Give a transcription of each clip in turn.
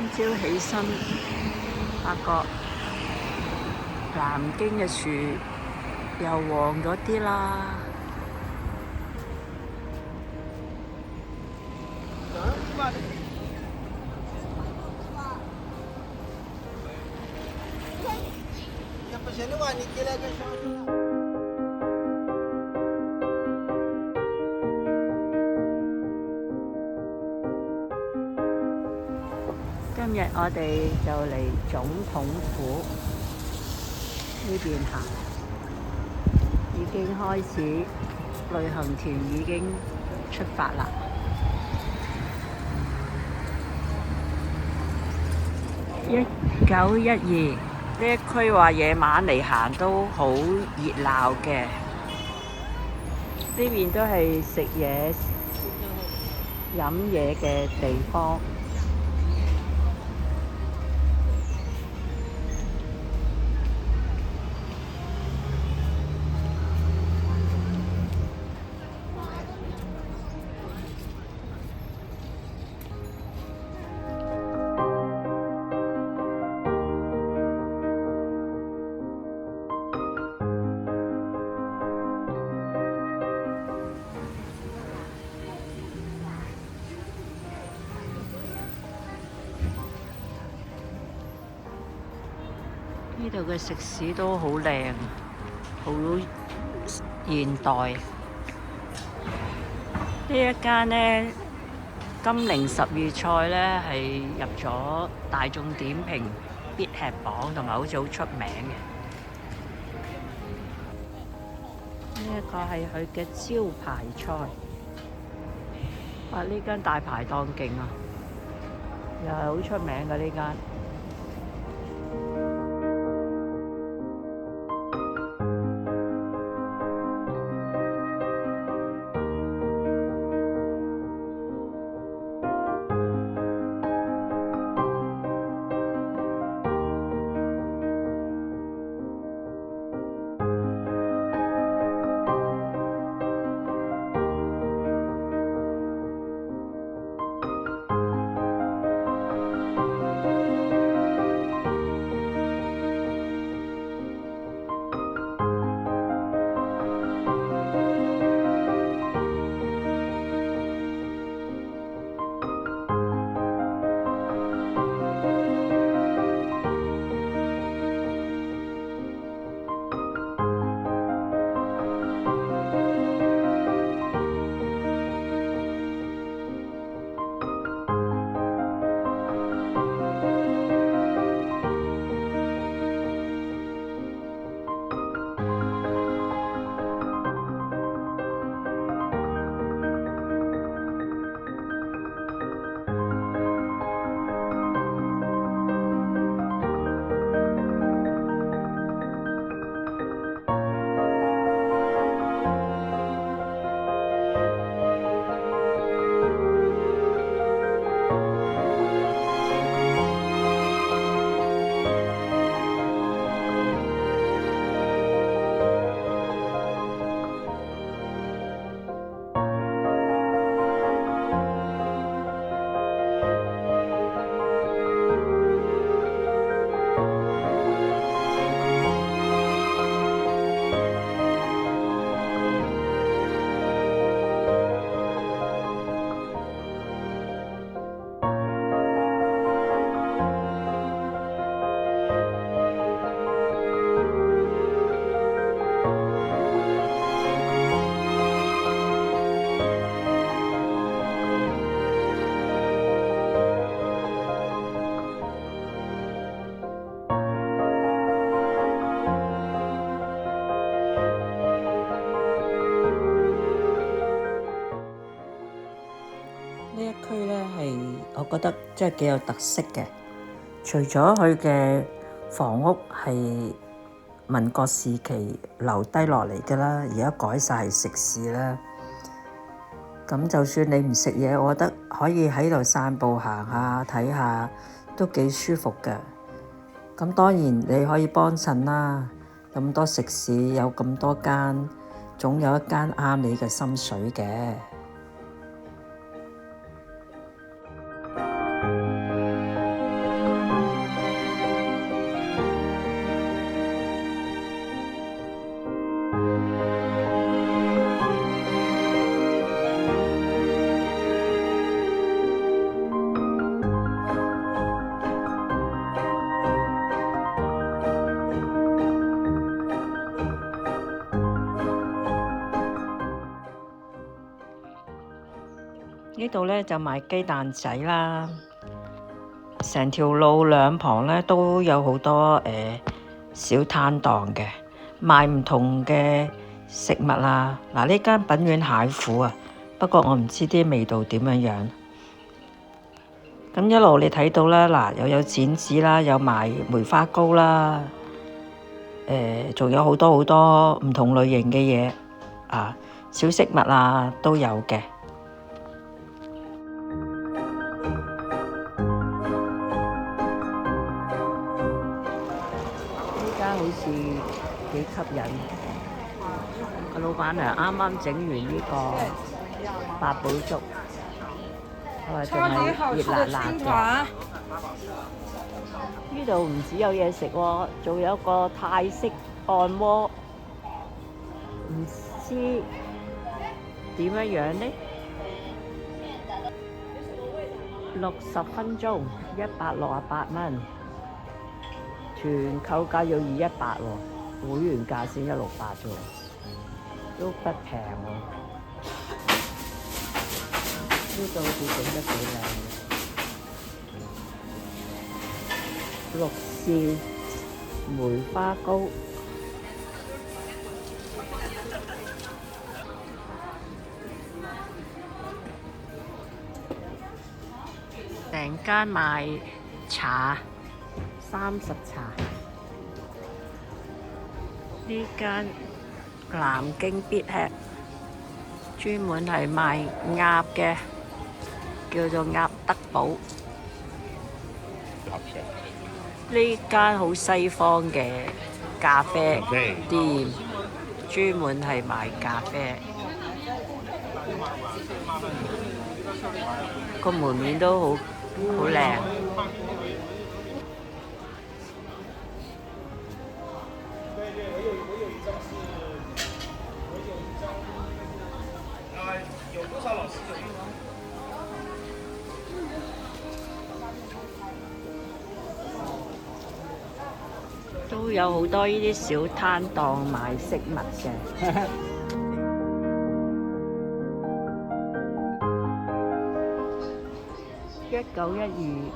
朝起身，發覺南京嘅樹又黃咗啲啦。今日我哋就嚟總統府呢邊行，已經開始旅行團已經出發啦。1912呢一區話夜晚嚟行都好熱鬧嘅，呢邊都係食嘢飲嘢嘅地方。呢度嘅食肆都好靚，好現代。呢一間呢，金陵十粵菜呢係入咗大眾點評必吃榜，同埋好似好出名嘅。呢一個係佢嘅招牌菜。哇！呢間大排檔勁啊，又係好出名嘅呢間。呢一區呢係我覺得真係幾有特色嘅，除咗佢嘅房屋係民國時期留低落嚟㗎啦，而家改晒係食肆啦。咁就算你唔食嘢，我覺得可以喺度散步行下睇下，都幾舒服嘅。咁當然你可以幫襯啦，咁多食肆有咁多間，總有一間啱你嘅心水嘅。度咧就賣雞蛋仔啦，成條路兩旁咧都有好多小攤檔嘅，賣唔同嘅食物啊。嗱，呢間品苑蟹府啊，不過我唔知啲味道點樣。咁一路你睇到啦，嗱，又有剪紙啦，有賣梅花糕啦，仲有好多好多唔同類型嘅嘢啊，小飾物啊都有嘅。呢間好似幾吸引，個老闆娘啱啱整完呢個八寶粥，仲係熱辣辣嘅。呢度唔止有嘢食喎，仲有個泰式按摩，唔知點樣呢？60分鐘168蚊，團購價要218喎，會員價先168啫喎，都不平喎。呢度好似整得幾靚。綠鱔梅花糕，成間賣茶，30茶。呢間南京必吃，專門係賣鴨嘅，叫做鴨德寶。呢間好西方嘅咖啡店，專門係賣咖啡，個門面都好靚。都有好多呢啲小攤檔賣飾物嘅。1912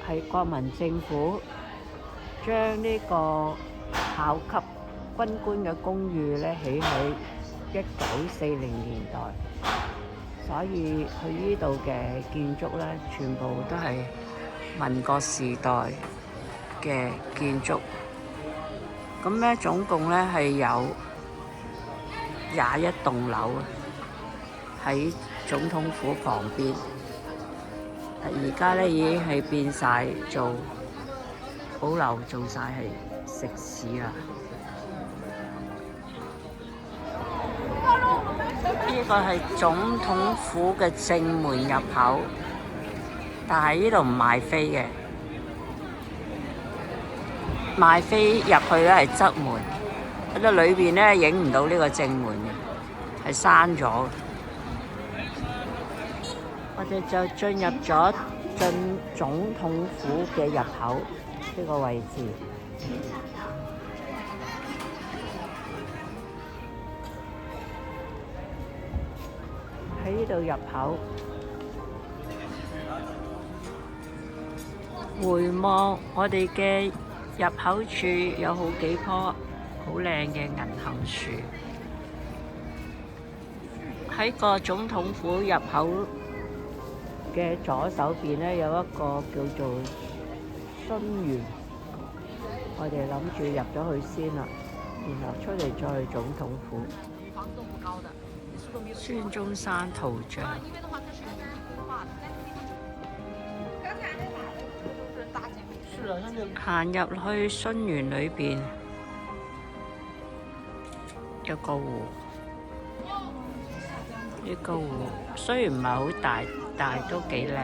係國民政府將呢個校級軍官嘅公寓咧起喺1940年代，所以佢呢度嘅建築咧全部都係民國時代嘅建築。咁咧總共咧係有21棟樓喺總統府旁邊。而家咧已經係變晒做保留，做晒係食肆啦。呢個係總統府嘅正門入口，但係呢度唔賣飛嘅，賣飛入去咧係側門，喺度裏邊咧影唔到呢個正門嘅，係閂咗。我哋就進入咗總統府嘅入口呢個位置。喺呢度入口，回望我哋嘅入口處有好幾棵好靚嘅銀杏樹。喺個總統府入口嘅左手邊咧有一個叫做殉園，我哋諗住入咗去先啦，然後出嚟再去總統府。孫中山圖像。行入去殉園裏邊有個湖，呢個湖雖然唔係好大，但係都幾靚。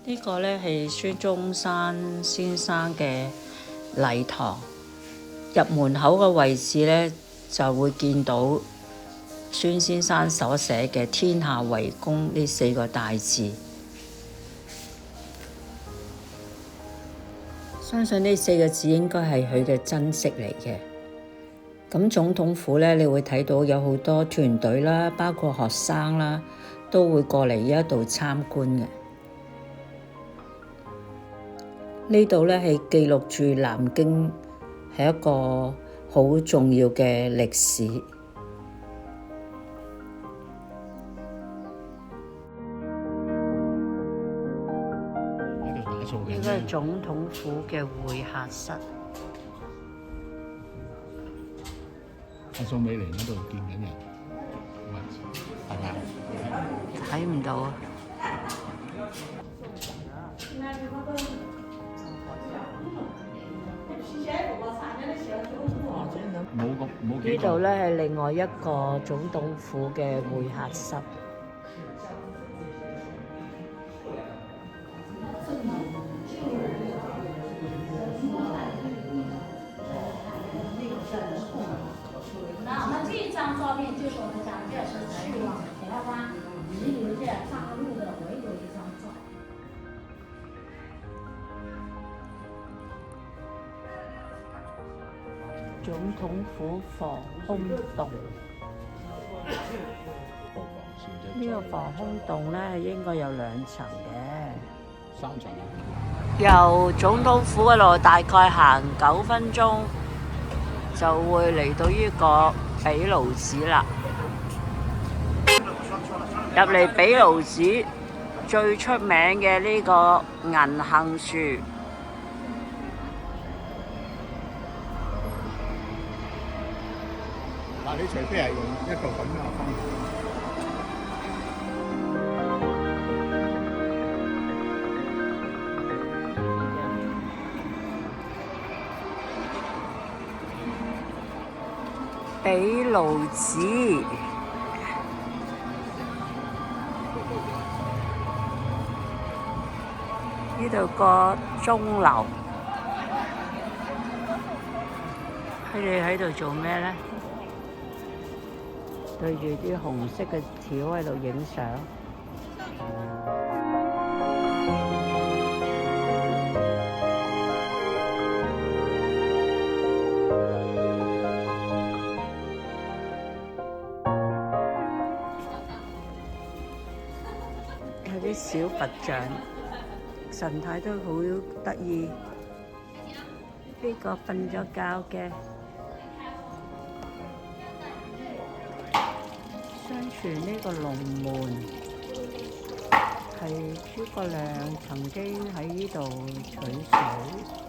呢個呢係孫中山先生嘅禮堂，入門口嘅位置呢，就會見到孫先生所寫嘅天下為公呢4個大字。相信呢4個字應該係佢嘅真跡嚟嘅。咁總統府咧，你會睇到有好多團隊啦，包括學生啦，都會過嚟呢一度參觀嘅。呢度咧係記錄住南京係一個好重要嘅歷史。呢個係總統府嘅會客室。阿宋美齡嗰度見緊人，係咪啊？睇唔到啊！呢度咧係另外一個總統府嘅會客室。那我們這張照片就是我們講這是去往台灣直流嘅大陸的唯有一張照。總統府防空洞，呢個防空洞咧應該有2層嘅，3層。由總統府嗰度大概行9分鐘，就會嚟到呢個比盧寺啦。入嚟比盧寺最出名嘅呢個銀杏樹。嗱，你除非係用一個咁樣嘅方法。比盧寺呢度個鐘樓，佢哋喺度做咩呢？對住啲紅色嘅條喺度影相。有啲小佛像，神態都好得意。呢個瞓咗覺嘅。相傳呢個龍門係諸葛亮曾經喺呢度取水。